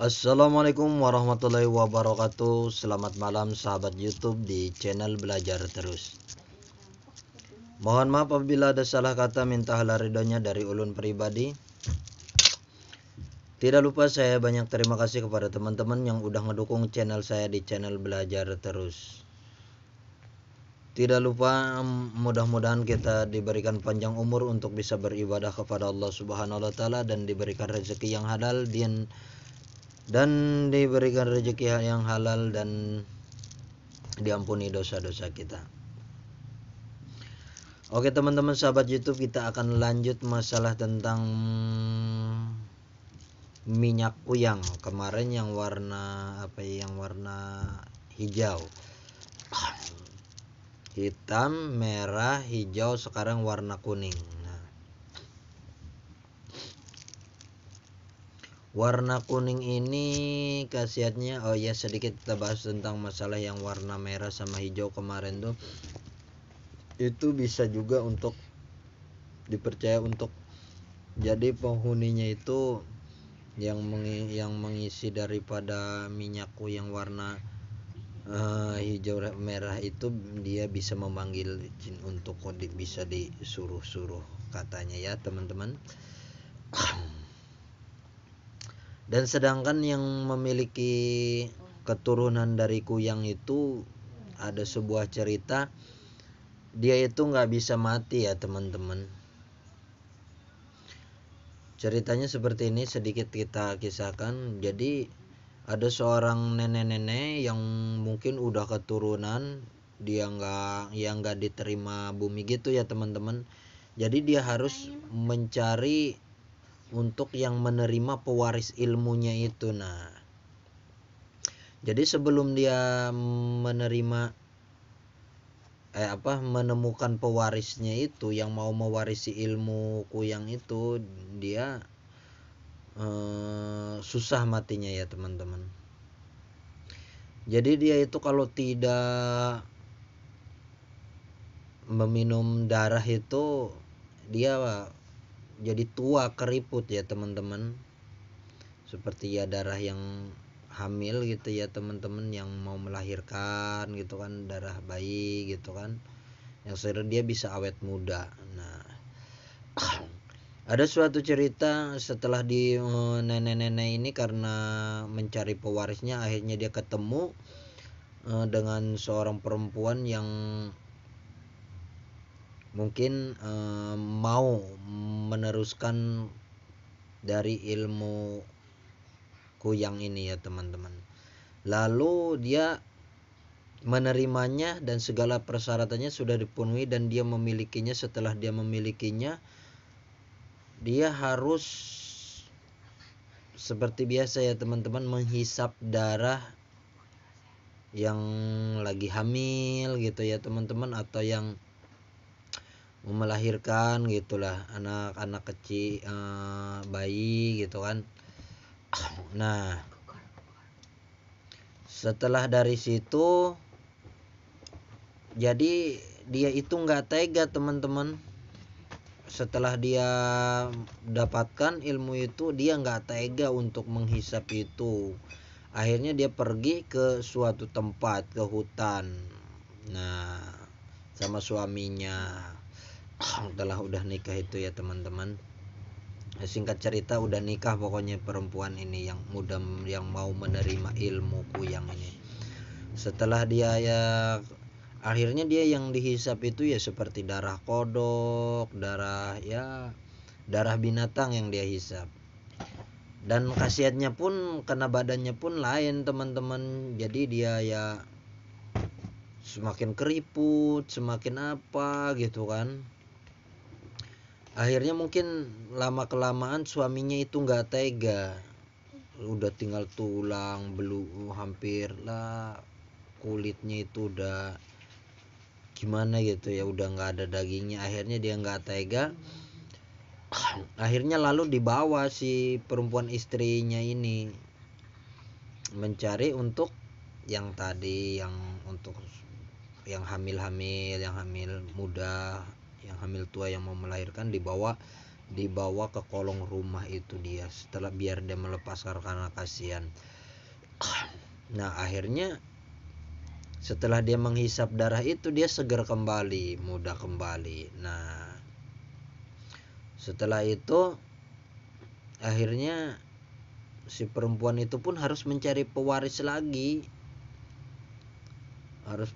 Assalamualaikum warahmatullahi wabarakatuh. Selamat malam sahabat YouTube di channel Belajar Terus. Mohon maaf apabila ada salah kata, minta halal ridhonya dari ulun pribadi. Tidak lupa saya banyak terima kasih kepada teman-teman yang udah ngedukung channel saya di channel Belajar Terus. Tidak lupa mudah-mudahan kita diberikan panjang umur untuk bisa beribadah kepada Allah Subhanahu wa taala dan diberikan rezeki yang halal dan diberikan rezeki yang halal dan diampuni dosa-dosa kita. Oke teman-teman sahabat YouTube, kita akan lanjut masalah tentang minyak kuyang. Kemarin yang warna hijau, hitam, merah, hijau, sekarang warna kuning. Warna kuning ini khasiatnya, sedikit kita bahas tentang masalah yang warna merah sama hijau kemarin tuh. Itu bisa juga untuk dipercaya untuk jadi penghuninya itu yang mengisi daripada minyak kuyang warna hijau merah itu, dia bisa memanggil jin untuk bisa disuruh-suruh katanya ya teman-teman. Dan sedangkan yang memiliki keturunan dari kuyang itu ada sebuah cerita, dia itu nggak bisa mati ya teman-teman. Ceritanya seperti ini, sedikit kita kisahkan. Jadi ada seorang nenek-nenek yang mungkin udah keturunan, dia nggak diterima bumi gitu ya teman-teman. Jadi dia harus mencari untuk yang menerima pewaris ilmunya itu. Nah, jadi sebelum dia menemukan pewarisnya itu yang mau mewarisi ilmu kuyang itu, dia susah matinya ya teman-teman. Jadi dia itu kalau tidak meminum darah itu, dia jadi tua keriput ya teman-teman. Seperti ya darah yang hamil gitu ya teman-teman, yang mau melahirkan gitu kan, darah bayi gitu kan, yang sebenarnya dia bisa awet muda. Nah, ada suatu cerita setelah di nenek-nenek ini karena mencari pewarisnya, akhirnya dia ketemu dengan seorang perempuan yang mungkin mau meneruskan dari ilmu kuyang ini ya teman-teman. Lalu dia menerimanya dan segala persyaratannya sudah dipenuhi dan dia memilikinya. Setelah dia memilikinya, dia harus seperti biasa ya teman-teman menghisap darah yang lagi hamil gitu ya teman-teman, atau yang melahirkan gitulah, anak-anak kecil, bayi gitu kan. Nah, setelah dari situ, jadi dia itu nggak tega teman-teman. Setelah dia dapatkan ilmu itu, dia nggak tega untuk menghisap itu. Akhirnya dia pergi ke suatu tempat, ke hutan. Nah, sama suaminya. Setelah udah nikah itu ya teman-teman. Singkat cerita udah nikah pokoknya perempuan ini yang muda, yang mau menerima ilmu kuyang ini. Setelah dia akhirnya dia yang dihisap itu ya seperti darah kodok, darah binatang yang dia hisap. Dan khasiatnya pun karena badannya pun lain teman-teman. Jadi dia ya semakin keriput, semakin apa gitu kan. Akhirnya mungkin lama kelamaan suaminya itu nggak tega. Udah tinggal tulang, hampir lah kulitnya itu udah gimana gitu ya, udah nggak ada dagingnya. Akhirnya dia nggak tega. Akhirnya lalu dibawa si perempuan istrinya ini mencari untuk yang tadi, yang untuk yang hamil muda, yang hamil tua, yang mau melahirkan, dibawa dibawa ke kolong rumah itu dia, setelah biar dia melepaskan karena kasihan. Nah akhirnya setelah dia menghisap darah itu dia segar kembali, mudah kembali. Nah setelah itu akhirnya si perempuan itu pun harus mencari pewaris lagi, harus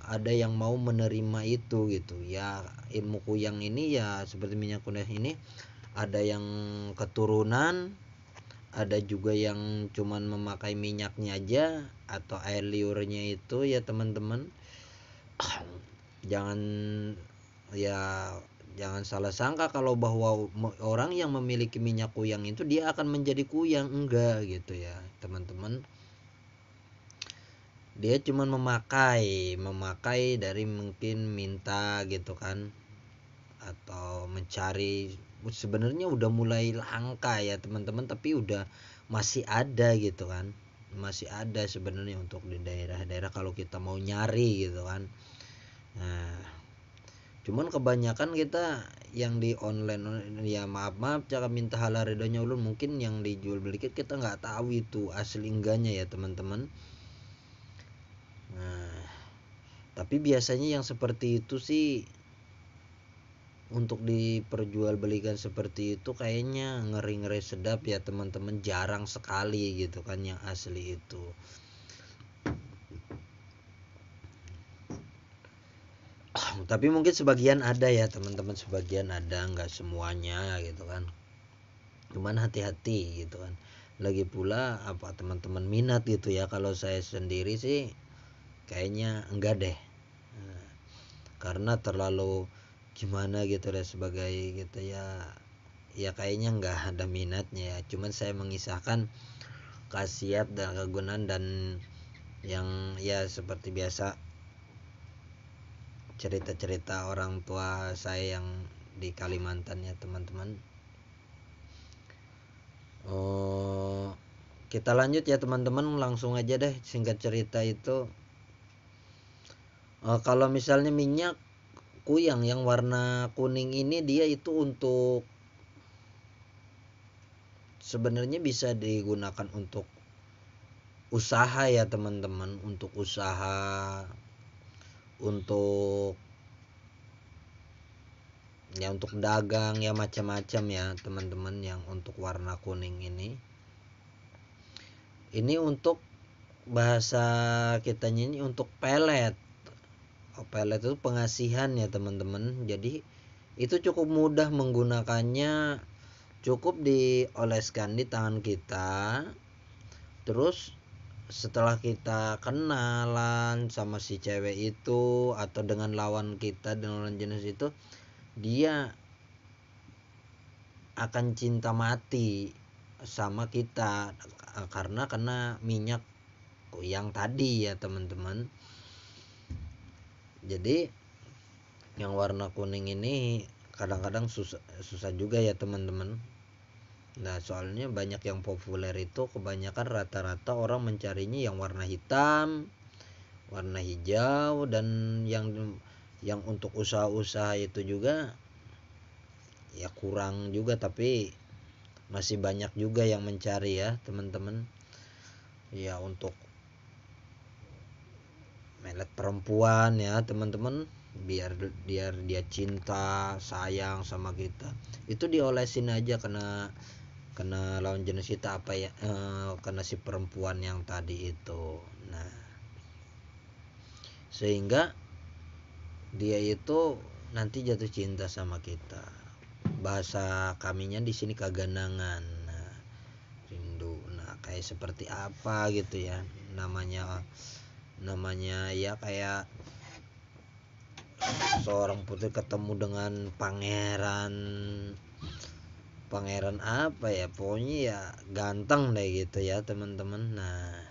ada yang mau menerima itu gitu ya. Ilmu kuyang ini ya seperti minyak kuyang ini, ada yang keturunan, ada juga yang cuman memakai minyaknya aja atau air liurnya itu ya teman-teman. Jangan ya jangan salah sangka kalau bahwa orang yang memiliki minyak kuyang itu dia akan menjadi kuyang, enggak gitu ya teman-teman. Dia cuma memakai dari mungkin minta gitu kan, atau mencari. Sebenarnya udah mulai langka ya teman-teman, tapi udah masih ada gitu kan, masih ada sebenarnya untuk di daerah-daerah kalau kita mau nyari gitu kan. Nah cuman kebanyakan kita yang di online ya, maaf cara minta halal ridhonya ulun, mungkin yang dijual beli kita nggak tahu itu asli enggaknya ya teman-teman. Nah tapi biasanya yang seperti itu sih untuk diperjualbelikan seperti itu kayaknya ngeri-ngeri sedap ya teman-teman, jarang sekali gitu kan yang asli itu. Tapi mungkin sebagian ada ya teman-teman, sebagian ada, nggak semuanya gitu kan. Cuman hati-hati gitu kan. Lagi pula apa teman-teman minat gitu ya, kalau saya sendiri sih kayaknya enggak deh. Nah, karena terlalu gimana gitu deh sebagai gitu ya, ya kayaknya nggak ada minatnya ya. Cuman saya mengisahkan khasiat dan kegunaan dan yang ya seperti biasa cerita-cerita orang tua saya yang di Kalimantan ya teman-teman. Oh, kita lanjut ya teman-teman, langsung aja deh singkat cerita itu. Kalau misalnya minyak kuyang yang warna kuning ini, dia itu untuk sebenarnya bisa digunakan untuk usaha ya teman-teman, untuk usaha, untuk ya untuk dagang ya macam-macam ya teman-teman. Yang untuk warna kuning ini untuk bahasa kitanya ini untuk pelet. Pelet itu pengasihan ya teman-teman. Jadi itu cukup mudah menggunakannya, cukup dioleskan di tangan kita. Terus setelah kita kenalan sama si cewek itu atau dengan lawan kita, dengan lawan jenis itu, dia akan cinta mati sama kita karena kena minyak yang tadi ya teman-teman. Jadi yang warna kuning ini kadang-kadang susah juga ya teman-teman. Nah soalnya banyak yang populer itu, kebanyakan rata-rata orang mencarinya yang warna hitam, warna hijau, dan yang untuk usaha-usaha itu juga ya kurang juga, tapi masih banyak juga yang mencari ya teman-teman. Ya untuk melet perempuan ya teman-teman, biar dia cinta sayang sama kita, itu diolesin aja kena lawan jenis kita apa ya, kena si perempuan yang tadi itu. Nah sehingga dia itu nanti jatuh cinta sama kita. Bahasa kaminya di sini kaganangan. Nah, rindu. Nah kayak seperti apa gitu ya namanya ya kayak seorang putri ketemu dengan pangeran. Pangeran apa ya, pokoknya ya ganteng deh gitu ya teman-teman. Nah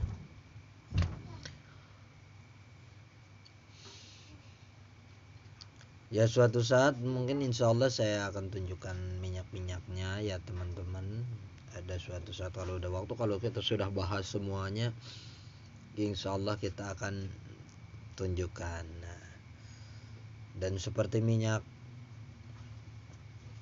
ya suatu saat mungkin insya Allah saya akan tunjukkan minyak-minyaknya ya teman-teman. Ada suatu saat kalau udah waktu, kalau kita sudah bahas semuanya, insya Allah kita akan tunjukkan. Nah, dan seperti minyak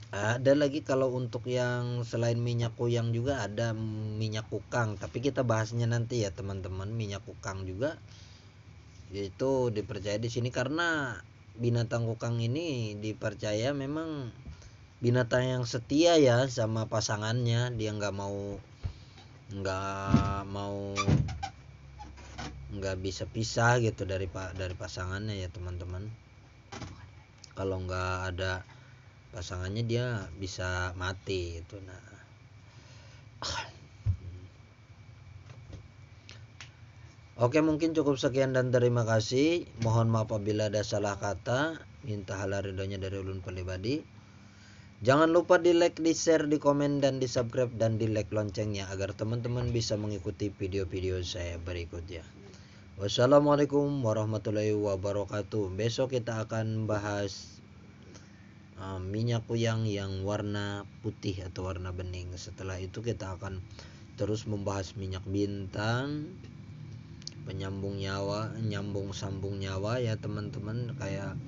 Ada lagi kalau untuk yang selain minyak kuyang juga ada minyak kukang, tapi kita bahasnya nanti ya teman-teman. Minyak kukang juga itu dipercaya di sini karena binatang kukang ini dipercaya memang binatang yang setia ya sama pasangannya. Dia nggak mau nggak bisa pisah gitu dari pasangannya ya teman-teman. Kalau nggak ada pasangannya dia bisa mati itu. Nah, oke, mungkin cukup sekian dan terima kasih. Mohon maaf apabila ada salah kata. Minta halal ridhonya dari ulun pribadi. Jangan lupa di like, di share, di komen, dan di subscribe, dan di like loncengnya agar teman-teman bisa mengikuti video-video saya berikutnya. Wassalamualaikum warahmatullahi wabarakatuh. Besok kita akan bahas minyak kuyang yang warna putih atau warna bening. Setelah itu kita akan terus membahas minyak bintang, penyambung nyawa, nyambung sambung nyawa ya teman-teman, kayak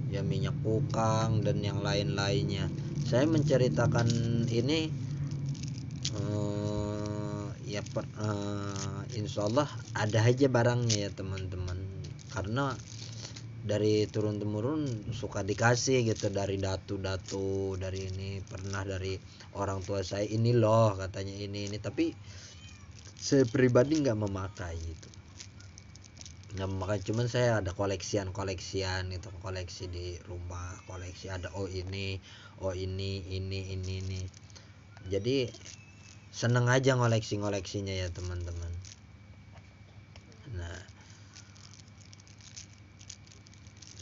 ya minyak kukang dan yang lain-lainnya. Saya menceritakan ini insya Allah ada aja barangnya ya teman-teman, karena dari turun temurun suka dikasih gitu dari datu-datu, dari ini pernah dari orang tua saya, ini loh katanya ini, tapi saya pribadi nggak memakai gitu, nggak memakai. Cuman saya ada koleksian gitu, koleksi di rumah, koleksi ada ini. Jadi seneng aja ngoleksinya ya teman-teman. Nah,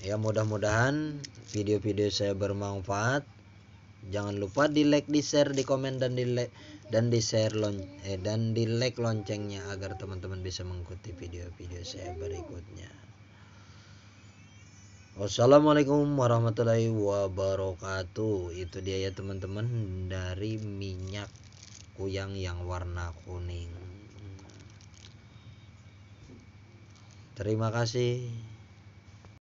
ya mudah-mudahan video-video saya bermanfaat. Jangan lupa di like, di share, di komen, dan di like loncengnya agar teman-teman bisa mengikuti video-video saya berikutnya. Wassalamualaikum warahmatullahi wabarakatuh. Itu dia ya teman-teman, dari minyak kuyang yang warna kuning. Terima kasih.